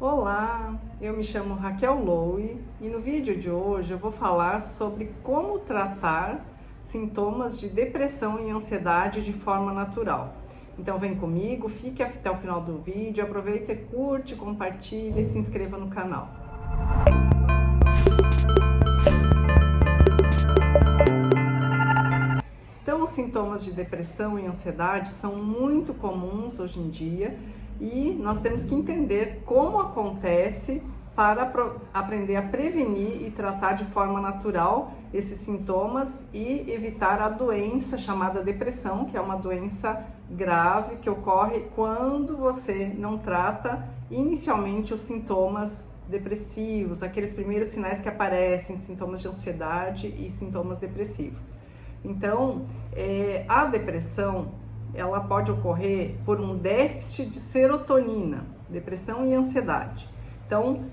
Olá, eu me chamo Raquel Lowe e no vídeo de hoje eu vou falar sobre como tratar sintomas de depressão e ansiedade de forma natural. Então vem comigo, fique até o final do vídeo, aproveita, curte, compartilhe e se inscreva no canal. Então, os sintomas de depressão e ansiedade são muito comuns hoje em dia e nós temos que entender como acontece para aprender a prevenir e tratar de forma natural esses sintomas e evitar a doença chamada depressão, que é uma doença grave que ocorre quando você não trata inicialmente os sintomas depressivos, aqueles primeiros sinais que aparecem, sintomas de ansiedade e sintomas depressivos. Então, a depressão, ela pode ocorrer por um déficit de serotonina, depressão e ansiedade. Então,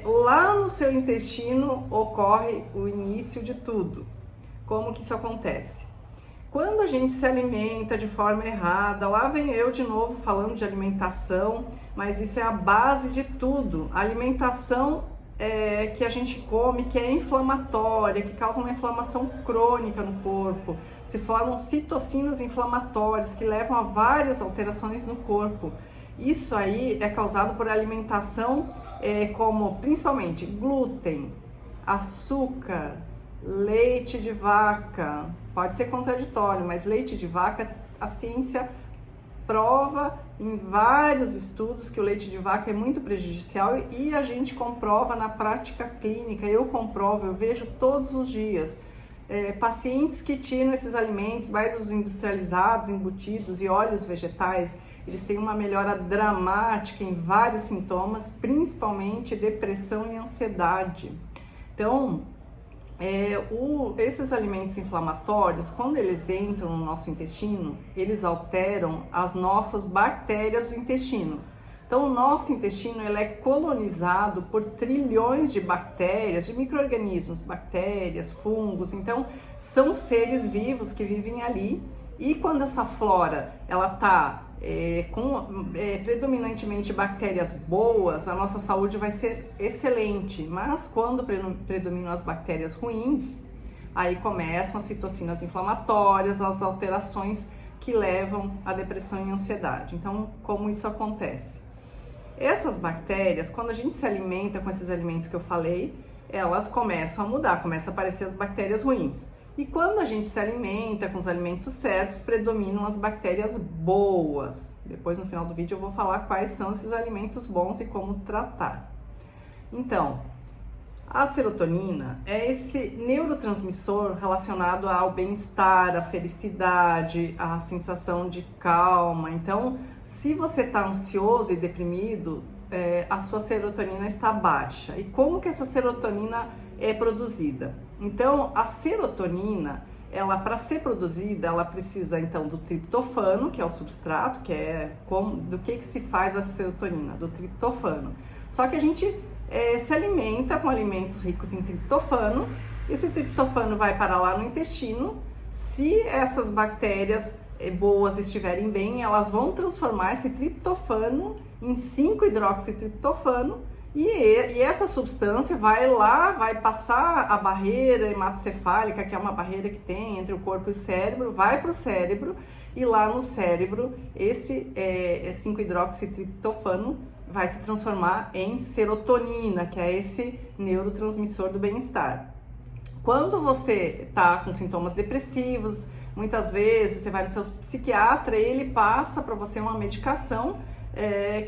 lá no seu intestino ocorre o início de tudo. Como que isso acontece? Quando a gente se alimenta de forma errada, lá vem eu de novo falando de alimentação, mas isso é a base de tudo. A alimentação que a gente come, que é inflamatória, que causa uma inflamação crônica no corpo, se formam citocinas inflamatórias que levam a várias alterações no corpo. Isso aí é causado por alimentação como principalmente glúten, açúcar, leite de vaca. Pode ser contraditório, mas leite de vaca, a ciência prova em vários estudos que o leite de vaca é muito prejudicial e a gente comprova na prática clínica. Eu comprovo, eu vejo todos os dias pacientes que tiram esses alimentos, mais os industrializados, embutidos e óleos vegetais, eles têm uma melhora dramática em vários sintomas, principalmente depressão e ansiedade. Então, esses alimentos inflamatórios, quando eles entram no nosso intestino, eles alteram as nossas bactérias do intestino. Então, o nosso intestino ele é colonizado por trilhões de bactérias, de micro-organismos, bactérias, fungos. Então, são seres vivos que vivem ali. E quando essa flora ela está com predominantemente bactérias boas, a nossa saúde vai ser excelente, mas quando predominam as bactérias ruins, aí começam as citocinas inflamatórias, as alterações que levam à depressão e ansiedade. Então, como isso acontece? Essas bactérias, quando a gente se alimenta com esses alimentos que eu falei, elas começam a mudar, começam a aparecer as bactérias ruins. E quando a gente se alimenta com os alimentos certos, predominam as bactérias boas. Depois, no final do vídeo, eu vou falar quais são esses alimentos bons e como tratar. Então, a serotonina é esse neurotransmissor relacionado ao bem-estar, à felicidade, à sensação de calma. Então, se você está ansioso e deprimido, a sua serotonina está baixa. E como que essa serotonina é produzida? Então, a serotonina, ela para ser produzida, ela precisa então do triptofano, que é o substrato, que é do que se faz a serotonina, do triptofano. Só que a gente se alimenta com alimentos ricos em triptofano, esse triptofano vai para lá no intestino. Se essas bactérias boas estiverem bem, elas vão transformar esse triptofano em 5-hidroxitriptofano e essa substância vai passar a barreira hematocefálica, que é uma barreira que tem entre o corpo e o cérebro, vai para o cérebro e lá no cérebro esse 5-hidroxitriptofano vai se transformar em serotonina, que é esse neurotransmissor do bem-estar. Quando você está com sintomas depressivos, muitas vezes você vai no seu psiquiatra e ele passa para você uma medicação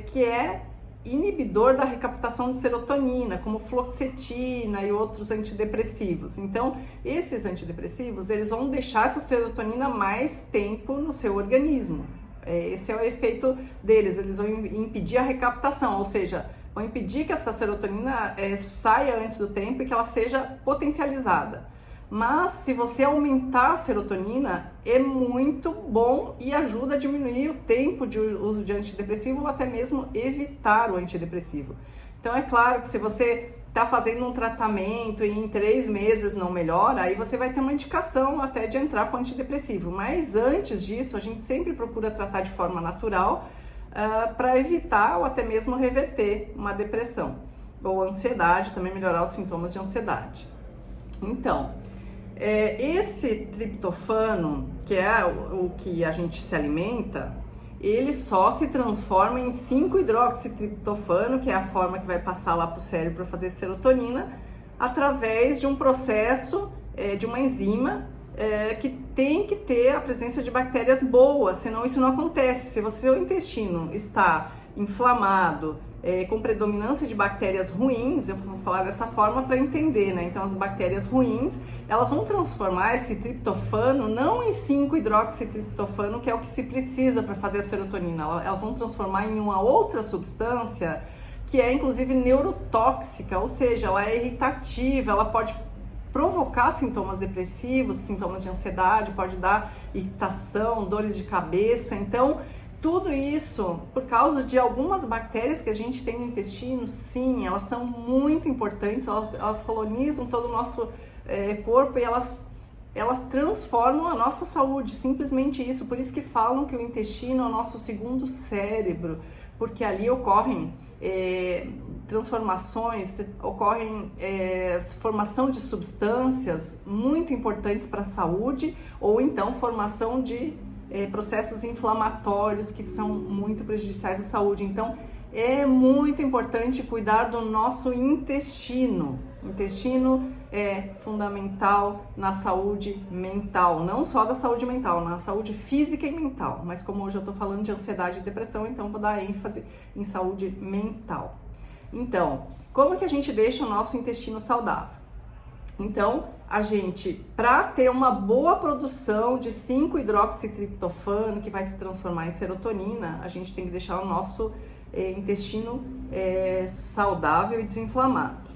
que é inibidor da recaptação de serotonina, como fluoxetina e outros antidepressivos. Então, esses antidepressivos, eles vão deixar essa serotonina mais tempo no seu organismo. Esse é o efeito deles, eles vão impedir a recaptação, ou seja, vão impedir que essa serotonina saia antes do tempo e que ela seja potencializada. Mas se você aumentar a serotonina, é muito bom e ajuda a diminuir o tempo de uso de antidepressivo ou até mesmo evitar o antidepressivo. Então é claro que se você está fazendo um tratamento e em 3 meses não melhora, aí você vai ter uma indicação até de entrar com antidepressivo. Mas antes disso, a gente sempre procura tratar de forma natural, para evitar ou até mesmo reverter uma depressão ou ansiedade, também melhorar os sintomas de ansiedade. Então, esse triptofano, que é o que a gente se alimenta, ele só se transforma em 5-hidroxitriptofano, que é a forma que vai passar lá para o cérebro para fazer serotonina, através de um processo de uma enzima que tem que ter a presença de bactérias boas, senão isso não acontece. Se o seu intestino está inflamado, com predominância de bactérias ruins, eu vou falar dessa forma para entender, né? Então, as bactérias ruins, elas vão transformar esse triptofano não em 5-hidroxitriptofano, que é o que se precisa para fazer a serotonina, elas vão transformar em uma outra substância que é inclusive neurotóxica, ou seja, ela é irritativa, ela pode provocar sintomas depressivos, sintomas de ansiedade, pode dar irritação, dores de cabeça. Então, tudo isso por causa de algumas bactérias que a gente tem no intestino. Sim, elas são muito importantes, elas colonizam todo o nosso corpo e elas transformam a nossa saúde, simplesmente isso. Por isso que falam que o intestino é o nosso segundo cérebro, porque ali ocorrem transformações, formação de substâncias muito importantes para a saúde, ou então formação de processos inflamatórios que são muito prejudiciais à saúde. Então, é muito importante cuidar do nosso intestino. O intestino é fundamental na saúde mental, não só da saúde mental, na saúde física e mental. Mas como hoje eu estou falando de ansiedade e depressão, então vou dar ênfase em saúde mental. Então, como que a gente deixa o nosso intestino saudável? Então, a gente, para ter uma boa produção de 5-hidroxitriptofano, que vai se transformar em serotonina, a gente tem que deixar o nosso intestino saudável e desinflamado.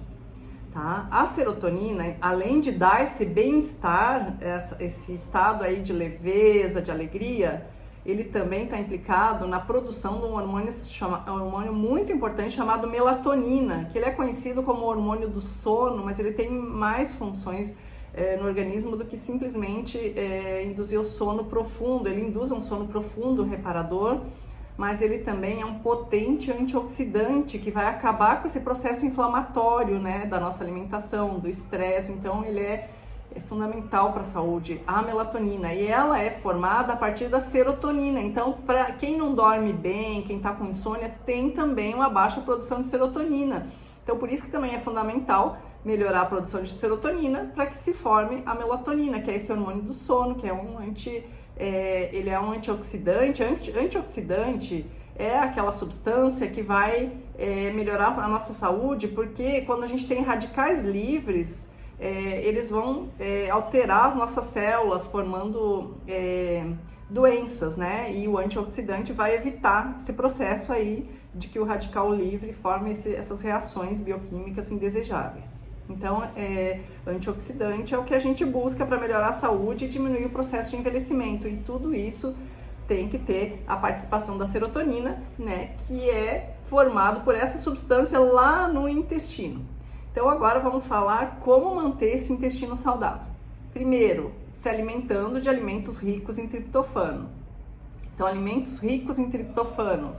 Tá? A serotonina, além de dar esse bem-estar, esse estado aí de leveza, de alegria, ele também está implicado na produção de um hormônio muito importante chamado melatonina, que ele é conhecido como hormônio do sono, mas ele tem mais funções no organismo do que simplesmente induzir o sono profundo. Ele induz um sono profundo reparador, mas ele também é um potente antioxidante que vai acabar com esse processo inflamatório, né, da nossa alimentação, do estresse. Então ele é fundamental para a saúde, a melatonina, e ela é formada a partir da serotonina. Então, para quem não dorme bem, quem está com insônia, tem também uma baixa produção de serotonina. Então, por isso que também é fundamental melhorar a produção de serotonina para que se forme a melatonina, que é esse hormônio do sono, que é ele é um antioxidante. Antioxidante é aquela substância que vai melhorar a nossa saúde, porque quando a gente tem radicais livres, eles vão alterar as nossas células, formando doenças, né? E o antioxidante vai evitar esse processo aí de que o radical livre forme essas reações bioquímicas indesejáveis. Então, antioxidante é o que a gente busca para melhorar a saúde e diminuir o processo de envelhecimento. E tudo isso tem que ter a participação da serotonina, né? Que é formado por essa substância lá no intestino. Então, agora vamos falar como manter esse intestino saudável. Primeiro, se alimentando de alimentos ricos em triptofano. Então, alimentos ricos em triptofano,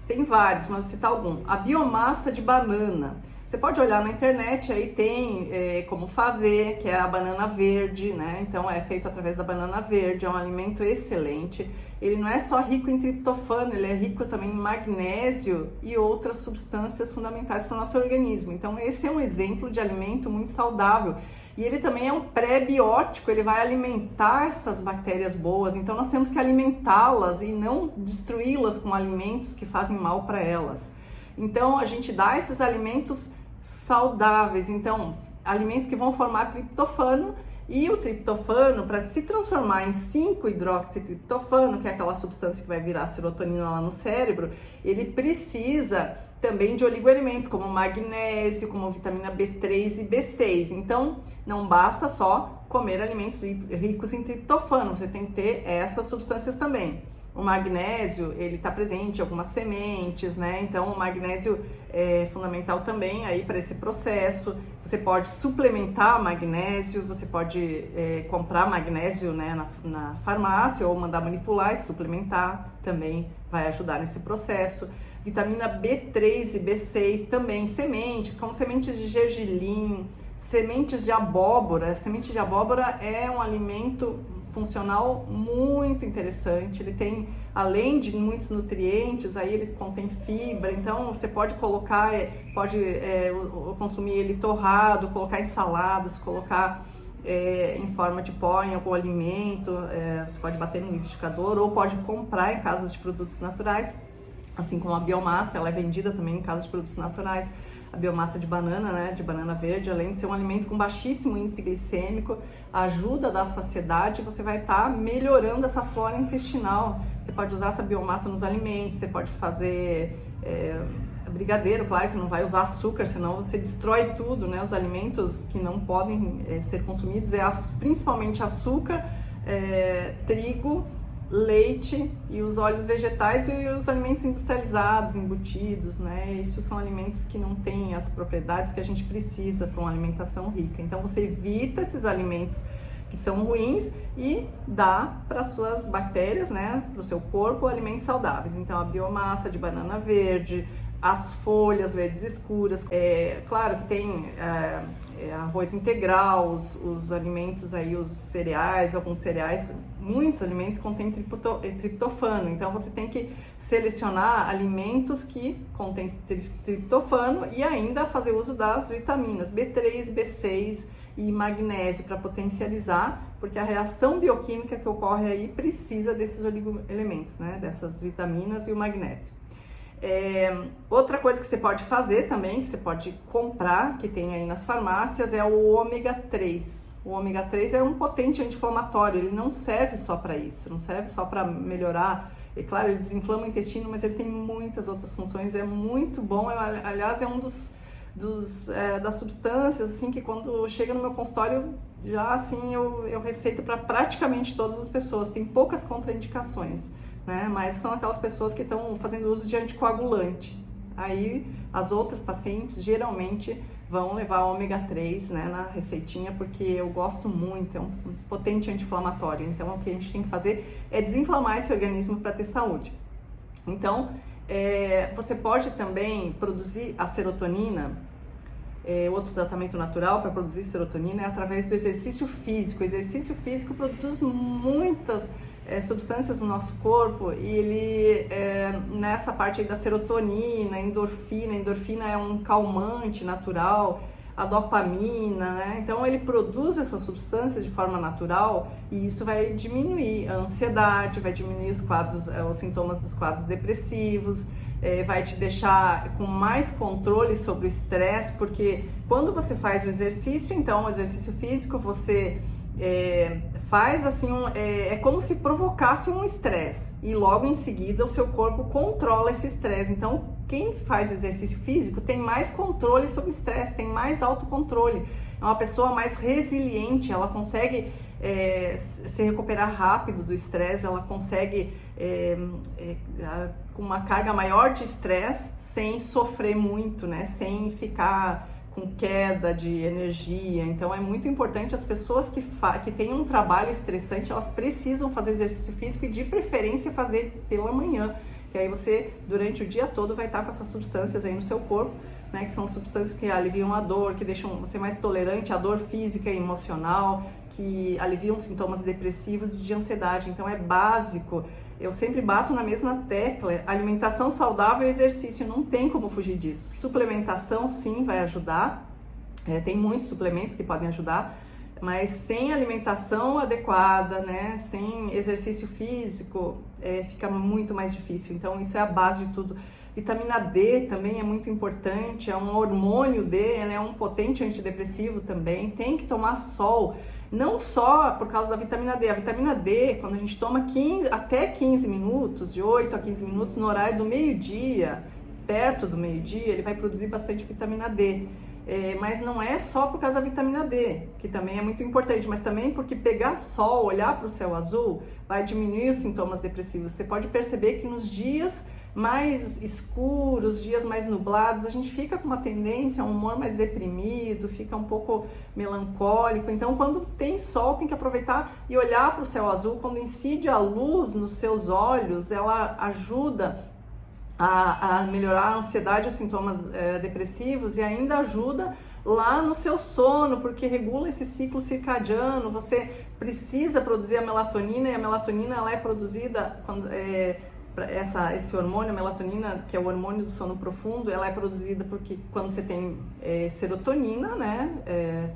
tem vários, mas vou citar algum. A biomassa de banana. Você pode olhar na internet, aí tem como fazer, que é a banana verde, né? Então, é feito através da banana verde, é um alimento excelente. Ele não é só rico em triptofano, ele é rico também em magnésio e outras substâncias fundamentais para o nosso organismo. Então, esse é um exemplo de alimento muito saudável. E ele também é um pré-biótico, ele vai alimentar essas bactérias boas. Então, nós temos que alimentá-las e não destruí-las com alimentos que fazem mal para elas. Então, a gente dá esses alimentos saudáveis, então, alimentos que vão formar triptofano, e o triptofano, para se transformar em 5-hidroxitriptofano, que é aquela substância que vai virar serotonina lá no cérebro, ele precisa também de oligoelementos, como magnésio, como vitamina B3 e B6. Então, não basta só comer alimentos ricos em triptofano, você tem que ter essas substâncias também. O magnésio, ele está presente em algumas sementes, né? Então, o magnésio é fundamental também aí para esse processo. Você pode suplementar magnésio, você pode comprar magnésio, né, na farmácia ou mandar manipular e suplementar, também vai ajudar nesse processo. Vitamina B3 e B6 também, sementes, como sementes de gergelim, sementes de abóbora. Semente de abóbora é um alimento funcional muito interessante, ele tem, além de muitos nutrientes, aí ele contém fibra, então você pode colocar, consumir ele torrado, colocar em saladas, colocar em forma de pó em algum alimento, você pode bater no liquidificador ou pode comprar em casas de produtos naturais, assim como a biomassa, ela é vendida também em casas de produtos naturais. A biomassa de banana, né, de banana verde, além de ser um alimento com baixíssimo índice glicêmico, ajuda a dar saciedade, você vai estar melhorando essa flora intestinal. Você pode usar essa biomassa nos alimentos, você pode fazer brigadeiro, claro que não vai usar açúcar, senão você destrói tudo, né? Os alimentos que não podem ser consumidos principalmente açúcar, trigo, leite e os óleos vegetais e os alimentos industrializados, embutidos, né? Esses são alimentos que não têm as propriedades que a gente precisa para uma alimentação rica. Então você evita esses alimentos que são ruins e dá para suas bactérias, né, para o seu corpo, alimentos saudáveis. Então a biomassa de banana verde, as folhas verdes escuras, claro que tem arroz integral, os alimentos aí, os cereais, alguns cereais, muitos alimentos contêm triptofano, então você tem que selecionar alimentos que contêm triptofano e ainda fazer uso das vitaminas B3, B6 e magnésio para potencializar, porque a reação bioquímica que ocorre aí precisa desses oligoelementos, né, dessas vitaminas e o magnésio. Outra coisa que você pode fazer também, que você pode comprar, que tem aí nas farmácias, é o ômega 3. O ômega 3 é um potente anti-inflamatório, ele não serve só para isso, não serve só para melhorar, claro, ele desinflama o intestino, mas ele tem muitas outras funções, é muito bom, aliás, é um das substâncias, assim, que quando chega no meu consultório, já assim, eu receito para praticamente todas as pessoas, tem poucas contraindicações, né? Mas são aquelas pessoas que estão fazendo uso de anticoagulante. Aí as outras pacientes geralmente vão levar ômega 3, né, na receitinha, porque eu gosto muito, é um potente anti-inflamatório. Então o que a gente tem que fazer é desinflamar esse organismo para ter saúde. Então você pode também produzir a serotonina. Outro tratamento natural para produzir serotonina é através do exercício físico. O exercício físico produz muitas substâncias no nosso corpo e ele, nessa parte aí da serotonina, endorfina é um calmante natural, a dopamina, né? Então ele produz essas substâncias de forma natural e isso vai diminuir a ansiedade, vai diminuir os sintomas dos quadros depressivos, vai te deixar com mais controle sobre o estresse, porque quando você faz o exercício, então o exercício físico, você faz assim, é como se provocasse um estresse e logo em seguida o seu corpo controla esse estresse. Então quem faz exercício físico tem mais controle sobre o estresse, tem mais autocontrole, é uma pessoa mais resiliente, ela consegue se recuperar rápido do estresse, ela consegue com uma carga maior de estresse sem sofrer muito, né? Sem ficar com queda de energia. Então é muito importante, as pessoas que têm um trabalho estressante, elas precisam fazer exercício físico e de preferência fazer pela manhã, que aí você durante o dia todo vai estar com essas substâncias aí no seu corpo, né, que são substâncias que aliviam a dor, que deixam você mais tolerante à dor física e emocional, que aliviam sintomas depressivos e de ansiedade. Então é básico, eu sempre bato na mesma tecla, alimentação saudável e exercício, não tem como fugir disso. Suplementação sim vai ajudar, tem muitos suplementos que podem ajudar, mas sem alimentação adequada, né, sem exercício físico, fica muito mais difícil. Então isso é a base de tudo. Vitamina D também é muito importante, é um hormônio D, é um potente antidepressivo também. Tem que tomar sol, não só por causa da vitamina D. A vitamina D, quando a gente toma até 15 minutos, de 8 a 15 minutos no horário do meio-dia, perto do meio-dia, ele vai produzir bastante vitamina D. Mas não é só por causa da vitamina D, que também é muito importante, mas também porque pegar sol, olhar para o céu azul, vai diminuir os sintomas depressivos. Você pode perceber que nos dias mais escuros, dias mais nublados, a gente fica com uma tendência a um humor mais deprimido, fica um pouco melancólico. Então, quando tem sol, tem que aproveitar e olhar para o céu azul. Quando incide a luz nos seus olhos, ela ajuda a melhorar a ansiedade, os sintomas depressivos, e ainda ajuda lá no seu sono, porque regula esse ciclo circadiano. Você precisa produzir a melatonina, e a melatonina ela é produzida quando esse hormônio, a melatonina, que é o hormônio do sono profundo, ela é produzida porque quando você tem serotonina, né,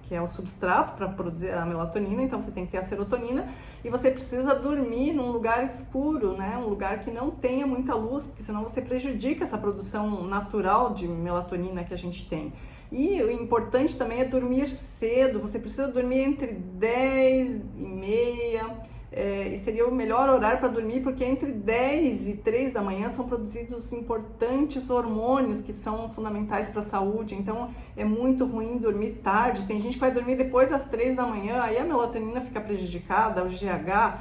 que é o substrato para produzir a melatonina, então você tem que ter a serotonina, e você precisa dormir num lugar escuro, né, um lugar que não tenha muita luz, porque senão você prejudica essa produção natural de melatonina que a gente tem. E o importante também é dormir cedo. Você precisa dormir entre 10h30, e seria o melhor horário para dormir, porque entre 10 e 3 da manhã são produzidos importantes hormônios que são fundamentais para a saúde. Então é muito ruim dormir tarde. Tem gente que vai dormir depois das 3 da manhã, aí a melatonina fica prejudicada, o GH,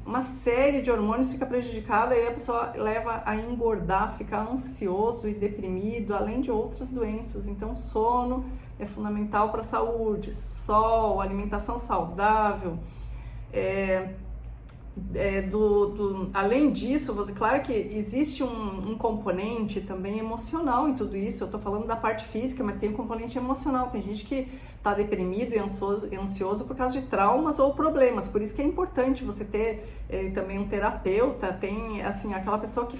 uma série de hormônios fica prejudicada, e a pessoa leva a engordar, ficar ansioso e deprimido, além de outras doenças. Então sono é fundamental para a saúde, sol, alimentação saudável, além disso, claro que existe um componente também emocional em tudo isso. Eu tô falando da parte física, mas tem um componente emocional. Tem gente que tá deprimido e ansioso por causa de traumas ou problemas. Por isso que é importante você ter também um terapeuta. Tem, assim, aquela pessoa que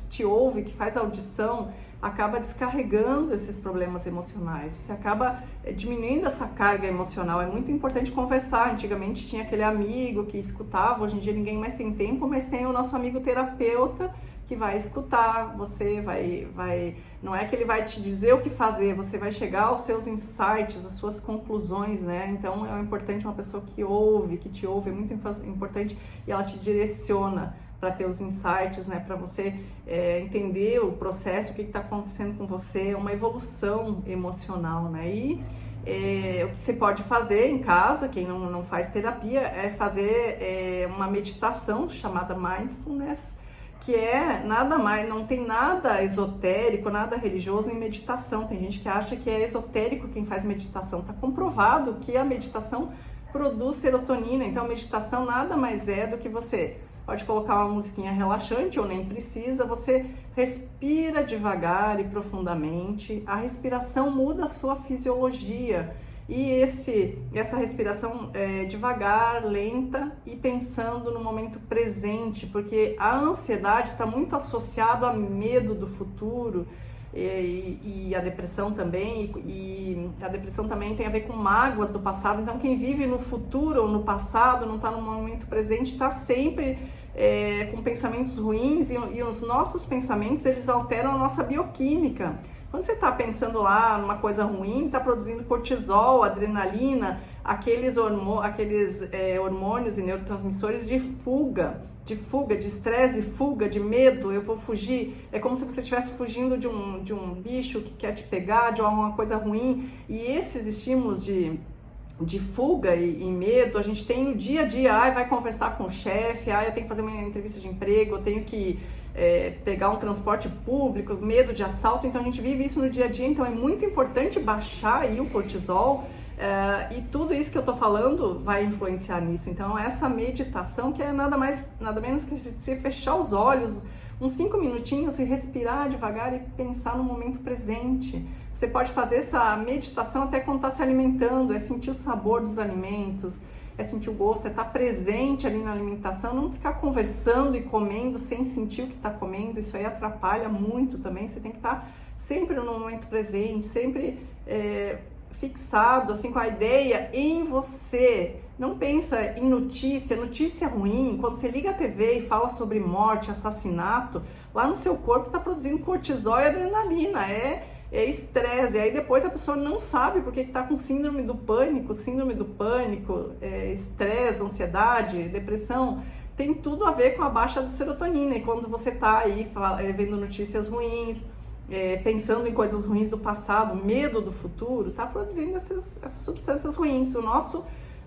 te ouve, que faz audição, acaba descarregando esses problemas emocionais. Você acaba diminuindo essa carga emocional. É muito importante conversar. Antigamente tinha aquele amigo que escutava, hoje em dia ninguém mais tem tempo, mas tem o nosso amigo terapeuta que vai escutar. Você vai, não é que ele vai te dizer o que fazer, você vai chegar aos seus insights, às suas conclusões, né? Então é importante uma pessoa que te ouve, é muito importante, e ela te direciona para ter os insights, né, para você entender o processo, o que está acontecendo com você, uma evolução emocional, né? E o que você pode fazer em casa, quem não faz terapia, é fazer uma meditação chamada mindfulness, que é nada mais, não tem nada esotérico, nada religioso em meditação. Tem gente que acha que é esotérico quem faz meditação. Está comprovado que a meditação produz serotonina. Então, meditação nada mais é do que você pode colocar uma musiquinha relaxante, ou nem precisa, você respira devagar e profundamente. A respiração muda a sua fisiologia. E essa respiração devagar, lenta e pensando no momento presente, porque a ansiedade está muito associada a medo do futuro, e a depressão também, e a depressão também tem a ver com mágoas do passado. Então quem vive no futuro ou no passado, não está no momento presente, está sempre com pensamentos ruins, e os nossos pensamentos, eles alteram a nossa bioquímica. Quando você está pensando lá numa coisa ruim, está produzindo cortisol, adrenalina, aqueles hormônios e neurotransmissores de fuga, de estresse, de fuga, de medo. Eu vou fugir. É como se você estivesse fugindo de um bicho que quer te pegar, de alguma coisa ruim. E esses estímulos de fuga e medo a gente tem no dia a dia. Vai conversar com o chefe, eu tenho que fazer uma entrevista de emprego, eu tenho que pegar um transporte público, medo de assalto. Então a gente vive isso no dia a dia. Então é muito importante baixar aí o cortisol, e tudo isso que eu tô falando vai influenciar nisso. Então essa meditação, que é nada menos que você fechar os olhos uns 5 minutinhos e respirar devagar e pensar no momento presente. Você pode fazer essa meditação até quando está se alimentando, sentir o sabor dos alimentos, sentir o gosto, estar presente ali na alimentação, não ficar conversando e comendo sem sentir o que está comendo. Isso aí atrapalha muito também. Você tem que estar sempre no momento presente, sempre fixado assim com a ideia em você. Não pensa em notícia ruim. Quando você liga a TV e fala sobre morte, assassinato, lá no seu corpo está produzindo cortisol e adrenalina, é estresse. E aí depois a pessoa não sabe porque está com síndrome do pânico, estresse, ansiedade, depressão. Tem tudo a ver com a baixa de serotonina. E quando você está aí vendo notícias ruins, pensando em coisas ruins do passado, medo do futuro, está produzindo essas substâncias ruins.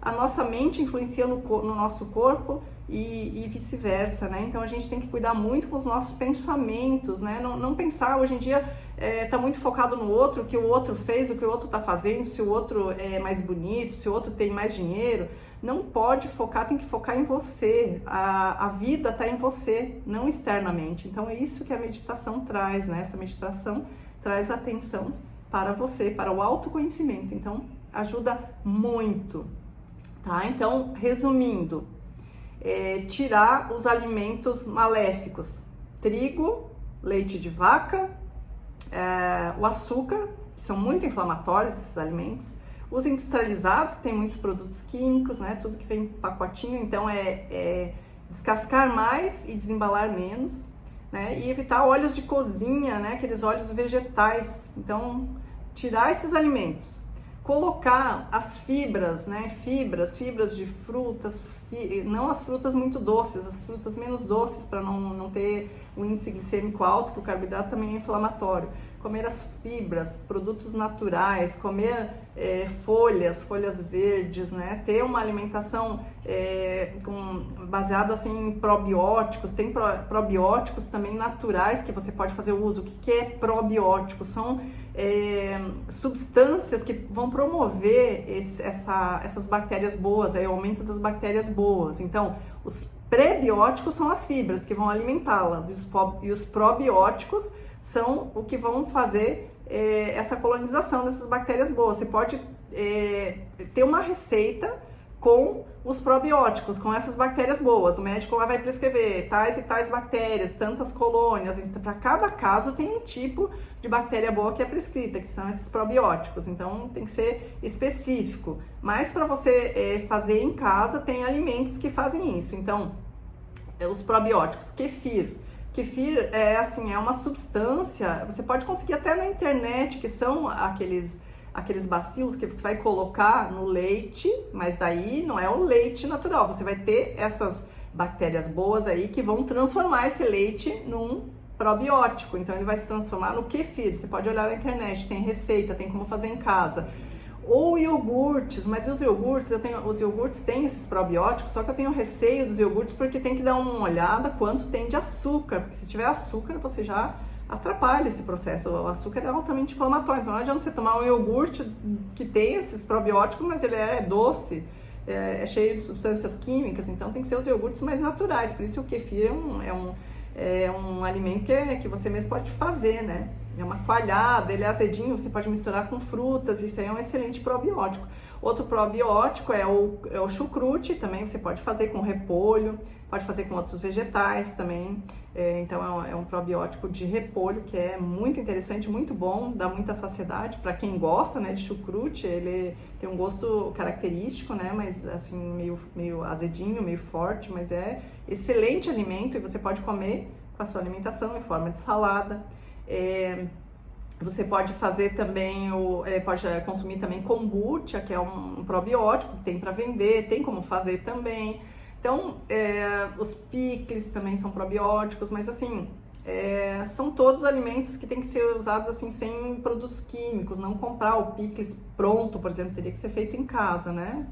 A nossa mente influencia no nosso corpo e vice-versa, né? Então a gente tem que cuidar muito com os nossos pensamentos, né? Não pensar, hoje em dia tá muito focado no outro, o que o outro fez, o que o outro tá fazendo, se o outro é mais bonito, se o outro tem mais dinheiro. Não pode focar, tem que focar em você. A vida tá em você, não externamente. Então é isso que a meditação traz, né? Essa meditação traz atenção para você, para o autoconhecimento. Então ajuda muito. Tá? Então, resumindo, tirar os alimentos maléficos, trigo, leite de vaca, o açúcar, que são muito inflamatórios esses alimentos, os industrializados, que tem muitos produtos químicos, né? Tudo que vem em pacotinho, então descascar mais e desembalar menos, né? E evitar óleos de cozinha, né? Aqueles óleos vegetais, então tirar esses alimentos. Colocar as fibras, né? Fibras de frutas, não as frutas muito doces, as frutas menos doces, para não ter um índice glicêmico alto, que o carboidrato também é inflamatório. Comer as fibras, produtos naturais, comer folhas verdes, né? Ter uma alimentação baseada assim, em probióticos. Tem probióticos também naturais que você pode fazer uso. O que é probiótico? São substâncias que vão promover essas bactérias boas, o aumento das bactérias boas. Então, os prebióticos são as fibras que vão alimentá-las e os probióticos são o que vão fazer essa colonização dessas bactérias boas. Você pode ter uma receita com os probióticos, com essas bactérias boas. O médico lá vai prescrever tais e tais bactérias, tantas colônias. Então, para cada caso tem um tipo de bactéria boa que é prescrita, que são esses probióticos. Então, tem que ser específico. Mas para você fazer em casa, tem alimentos que fazem isso. Então, os probióticos, kefir. Kefir é uma substância, você pode conseguir até na internet, que são aqueles bacilos que você vai colocar no leite, mas daí não é o leite natural, você vai ter essas bactérias boas aí que vão transformar esse leite num probiótico, então ele vai se transformar no kefir. Você pode olhar na internet, tem receita, tem como fazer em casa. Ou iogurtes, mas os iogurtes têm esses probióticos, só que eu tenho receio dos iogurtes porque tem que dar uma olhada quanto tem de açúcar, porque se tiver açúcar você já atrapalha esse processo. O açúcar é altamente inflamatório, então não adianta você tomar um iogurte que tem esses probióticos, mas ele é doce, é cheio de substâncias químicas, então tem que ser os iogurtes mais naturais. Por isso o kefir é um alimento que você mesmo pode fazer, né? É uma coalhada, ele é azedinho, você pode misturar com frutas, isso aí é um excelente probiótico. Outro probiótico é o chucrute, também você pode fazer com repolho, pode fazer com outros vegetais também. Então é um probiótico de repolho que é muito interessante, muito bom, dá muita saciedade. Para quem gosta, né, de chucrute, ele tem um gosto característico, né, mas assim meio azedinho, meio forte, mas é excelente alimento e você pode comer com a sua alimentação em forma de salada. Você pode fazer também, pode consumir também kombucha, que é um probiótico que tem para vender, tem como fazer também. Então, os picles também são probióticos, mas assim, são todos alimentos que tem que ser usados assim sem produtos químicos, não comprar o picles pronto, por exemplo, teria que ser feito em casa, né?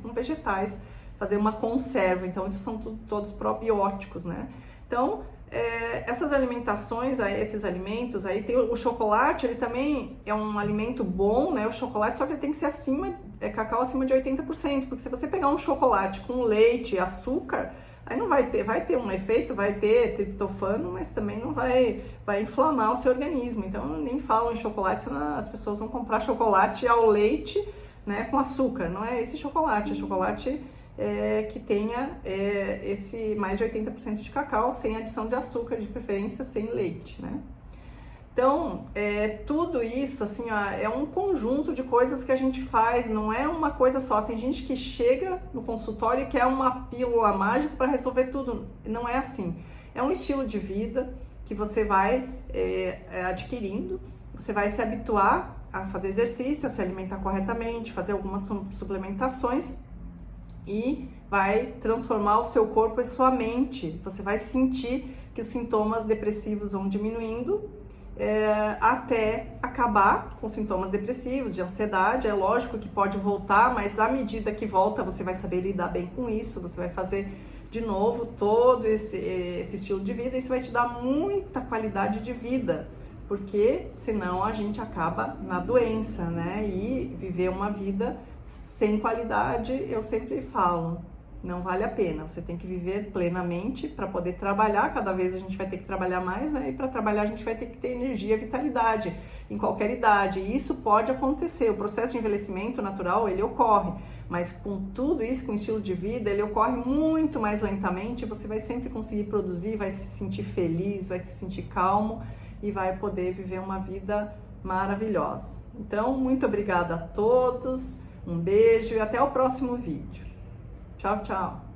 Com vegetais, fazer uma conserva, então isso são todos probióticos, né? Então, essas alimentações, esses alimentos, aí tem o chocolate, ele também é um alimento bom, né? O chocolate, só que ele tem que ser cacau acima de 80%, porque se você pegar um chocolate com leite e açúcar, aí não vai ter um efeito, vai ter triptofano, mas também não vai inflamar o seu organismo. Então, nem falam em chocolate, senão as pessoas vão comprar chocolate ao leite, né, com açúcar. Não é esse chocolate, é chocolate que tenha esse mais de 80% de cacau, sem adição de açúcar, de preferência sem leite, né? Então, tudo isso, assim, ó, é um conjunto de coisas que a gente faz, não é uma coisa só. Tem gente que chega no consultório e quer uma pílula mágica para resolver tudo. Não é assim. É um estilo de vida que você vai adquirindo, você vai se habituar a fazer exercício, a se alimentar corretamente, fazer algumas suplementações e vai transformar o seu corpo e sua mente. Você vai sentir que os sintomas depressivos vão diminuindo até acabar com sintomas depressivos, de ansiedade. É lógico que pode voltar, mas à medida que volta, você vai saber lidar bem com isso, você vai fazer de novo todo esse estilo de vida. Isso vai te dar muita qualidade de vida, porque senão a gente acaba na doença, né? E viver uma vida sem qualidade, eu sempre falo, não vale a pena. Você tem que viver plenamente para poder trabalhar. Cada vez a gente vai ter que trabalhar mais, né? E para trabalhar a gente vai ter que ter energia, vitalidade em qualquer idade. E isso pode acontecer. O processo de envelhecimento natural, ele ocorre, mas com tudo isso, com o estilo de vida, ele ocorre muito mais lentamente. Você vai sempre conseguir produzir, vai se sentir feliz, vai se sentir calmo e vai poder viver uma vida maravilhosa. Então, muito obrigada a todos, um beijo e até o próximo vídeo. Tchau, tchau!